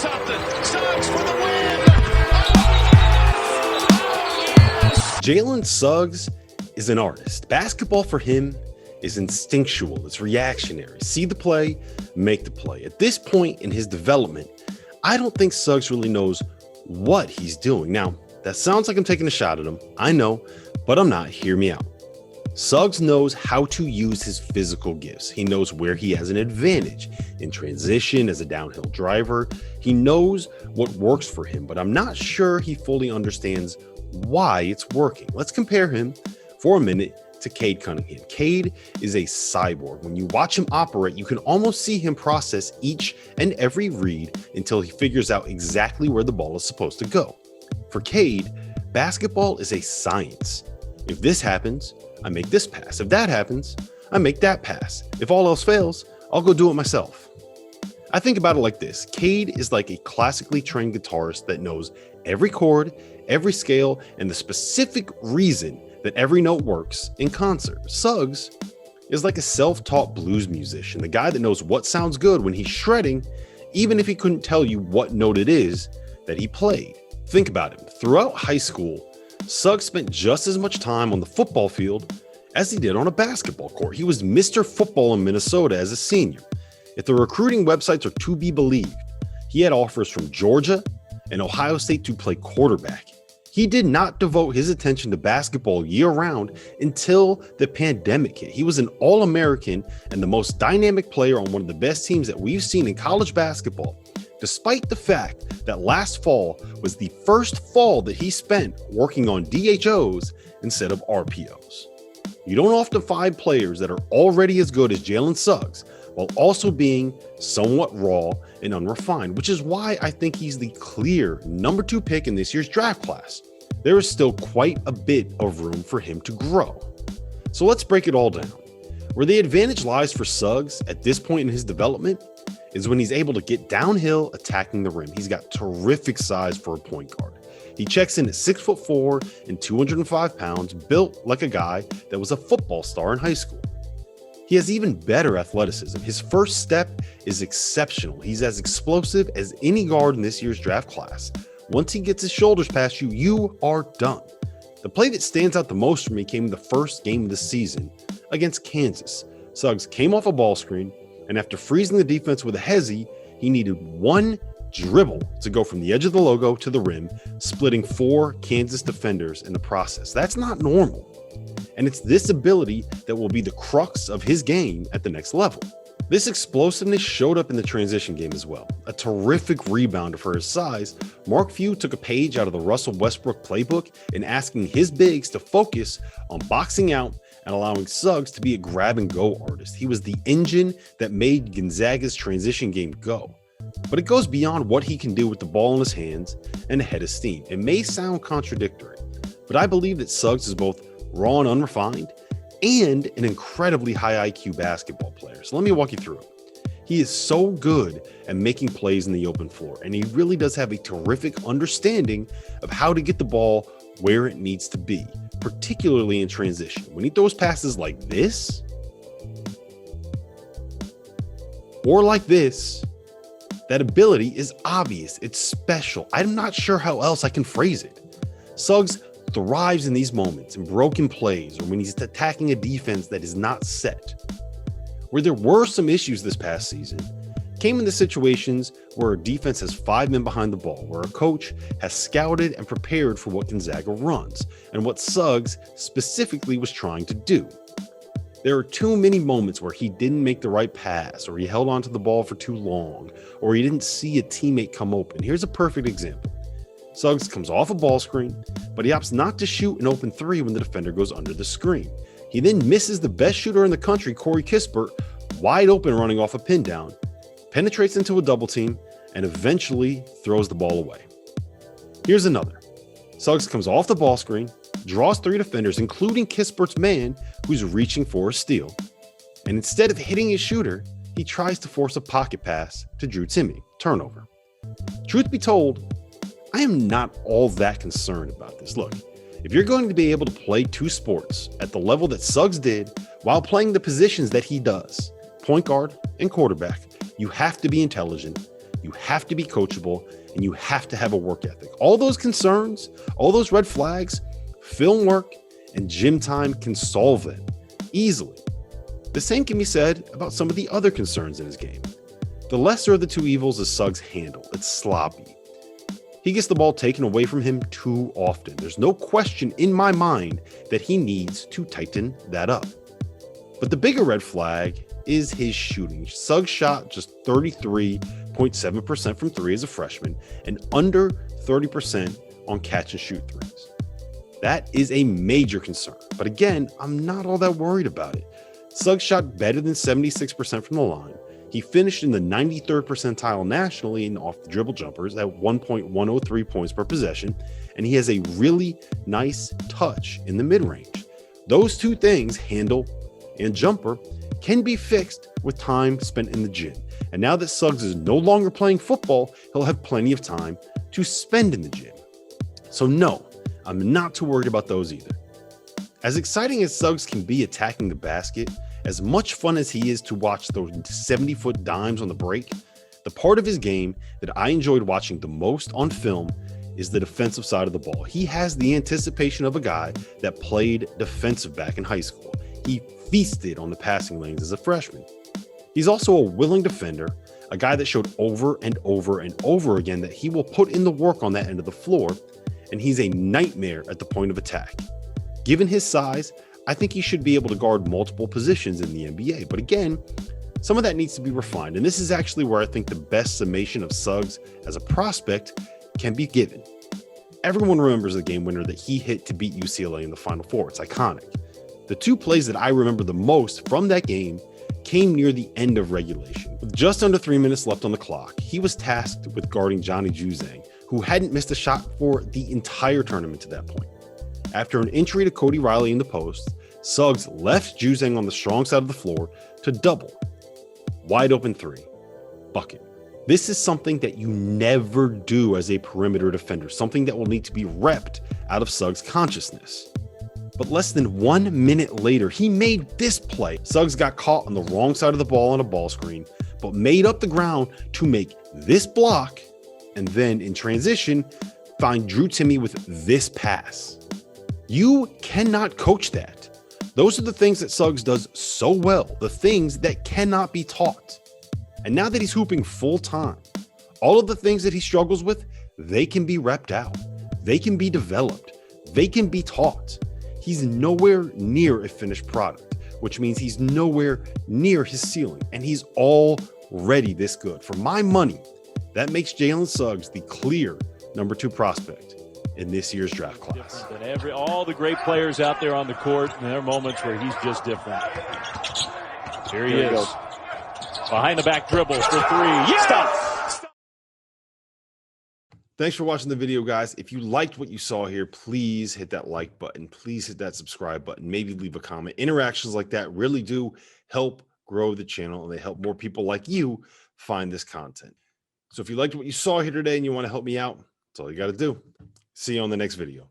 something. Suggs for the win. Jalen Suggs is an artist. Basketball for him is instinctual. It's reactionary. See the play, make the play. At this point in his development, I don't think Suggs really knows what he's doing. Now, that sounds like I'm taking a shot at him. I know, but I'm not. Hear me out. Suggs knows how to use his physical gifts. He knows where he has an advantage in transition as a downhill driver. He knows what works for him, but I'm not sure he fully understands why it's working. Let's compare him for a minute to Cade Cunningham. Cade is a cyborg. When you watch him operate, you can almost see him process each and every read until he figures out exactly where the ball is supposed to go. For Cade, basketball is a science. If this happens, I make this pass. If that happens, I make that pass. If all else fails, I'll go do it myself. I think about it like this. Cade is like a classically trained guitarist that knows every chord, every scale, and the specific reason that every note works in concert. Suggs is like a self-taught blues musician, the guy that knows what sounds good when he's shredding, even if he couldn't tell you what note it is that he played. Think about him. Throughout high school, Suggs spent just as much time on the football field as he did on a basketball court. He was Mr. Football in Minnesota as a senior. If the recruiting websites are to be believed, he had offers from Georgia and Ohio State to play quarterback. He did not devote his attention to basketball year-round until the pandemic hit. He was an All-American and the most dynamic player on one of the best teams that we've seen in college basketball, despite the fact that last fall was the first fall that he spent working on DHOs instead of RPOs. You don't often find players that are already as good as Jalen Suggs while also being somewhat raw and unrefined, which is why I think he's the clear number 2 pick in this year's draft class. There is still quite a bit of room for him to grow. So let's break it all down. Where the advantage lies for Suggs at this point in his development is when he's able to get downhill attacking the rim. He's got terrific size for a point guard. He checks in at 6'4" and 205 pounds, built like a guy that was a football star in high school. He has even better athleticism. His first step is exceptional. He's as explosive as any guard in this year's draft class. Once he gets his shoulders past you, you are done. The play that stands out the most for me came in the first game of the season against Kansas. Suggs came off a ball screen, and after freezing the defense with a hezzy, he needed one dribble to go from the edge of the logo to the rim, splitting 4 Kansas defenders in the process. That's not normal. And it's this ability that will be the crux of his game at the next level. This explosiveness showed up in the transition game as well. A terrific rebounder for his size, Mark Few took a page out of the Russell Westbrook playbook in asking his bigs to focus on boxing out and allowing Suggs to be a grab-and-go artist. He was the engine that made Gonzaga's transition game go. But it goes beyond what he can do with the ball in his hands and a head of steam. It may sound contradictory, but I believe that Suggs is both raw and unrefined and an incredibly high IQ basketball player. So let me walk you through it. He is so good at making plays in the open floor, and he really does have a terrific understanding of how to get the ball where it needs to be, particularly in transition. When he throws passes like this or like this, that ability is obvious. It's special. I'm not sure how else I can phrase it. Suggs thrives in these moments, in broken plays, or when he's attacking a defense that is not set. Where there were some issues this past season came in the situations where a defense has 5 men behind the ball, where a coach has scouted and prepared for what Gonzaga runs and what Suggs specifically was trying to do. There are too many moments where he didn't make the right pass, or he held onto the ball for too long, or he didn't see a teammate come open. Here's a perfect example. Suggs comes off a ball screen, but he opts not to shoot an open 3 when the defender goes under the screen. He then misses the best shooter in the country, Corey Kispert, wide open running off a pin down, penetrates into a double team, and eventually throws the ball away. Here's another. Suggs comes off the ball screen, draws 3 defenders, including Kispert's man, who's reaching for a steal. And instead of hitting his shooter, he tries to force a pocket pass to Drew Timme. Turnover. Truth be told, I am not all that concerned about this. Look, if you're going to be able to play 2 sports at the level that Suggs did while playing the positions that he does, point guard and quarterback, you have to be intelligent, you have to be coachable, and you have to have a work ethic. All those concerns, all those red flags, film work and gym time can solve it easily. The same can be said about some of the other concerns in his game. The lesser of the two evils is Suggs' handle. It's sloppy. He gets the ball taken away from him too often. There's no question in my mind that he needs to tighten that up. But the bigger red flag is his shooting. Suggs shot just 33.7% from three as a freshman and under 30% on catch and shoot threes. That is a major concern. But again, I'm not all that worried about it. Suggs shot better than 76% from the line. He finished in the 93rd percentile nationally in off the dribble jumpers at 1.103 points per possession, and he has a really nice touch in the mid-range. Those two things, handle and jumper, can be fixed with time spent in the gym. And now that Suggs is no longer playing football, he'll have plenty of time to spend in the gym. So no, I'm not too worried about those either. As exciting as Suggs can be attacking the basket, as much fun as he is to watch those 70-foot dimes on the break, the part of his game that I enjoyed watching the most on film is the defensive side of the ball. He has the anticipation of a guy that played defensive back in high school. He feasted on the passing lanes as a freshman. He's also a willing defender, a guy that showed over and over and over again that he will put in the work on that end of the floor, and he's a nightmare at the point of attack. Given his size, I think he should be able to guard multiple positions in the NBA. But again, some of that needs to be refined. And this is actually where I think the best summation of Suggs as a prospect can be given. Everyone remembers the game winner that he hit to beat UCLA in the Final Four. It's iconic. The two plays that I remember the most from that game came near the end of regulation. With just under 3 minutes left on the clock, he was tasked with guarding Johnny Juzang, who hadn't missed a shot for the entire tournament to that point. After an entry to Cody Riley in the post, Suggs left Juzang on the strong side of the floor to double. Wide open three. Bucket. This is something that you never do as a perimeter defender, something that will need to be repped out of Suggs' consciousness. But less than 1 minute later, he made this play. Suggs got caught on the wrong side of the ball on a ball screen, but made up the ground to make this block, and then in transition, find Drew Timme with this pass. You cannot coach that. Those are the things that Suggs does so well, the things that cannot be taught. And now that he's hooping full time, all of the things that he struggles with, they can be repped out. They can be developed. They can be taught. He's nowhere near a finished product, which means he's nowhere near his ceiling, and he's already this good. For my money, that makes Jalen Suggs the clear number 2 prospect in this year's draft class. Than all the great players out there on the court, and there are moments where he's just different. Here he is. Behind the back dribble for 3. Yeah! Stop! Thanks for watching the video, guys. If you liked what you saw here, please hit that like button. Please hit that subscribe button. Maybe leave a comment. Interactions like that really do help grow the channel, and they help more people like you find this content. So if you liked what you saw here today and you want to help me out, that's all you got to do. See you on the next video.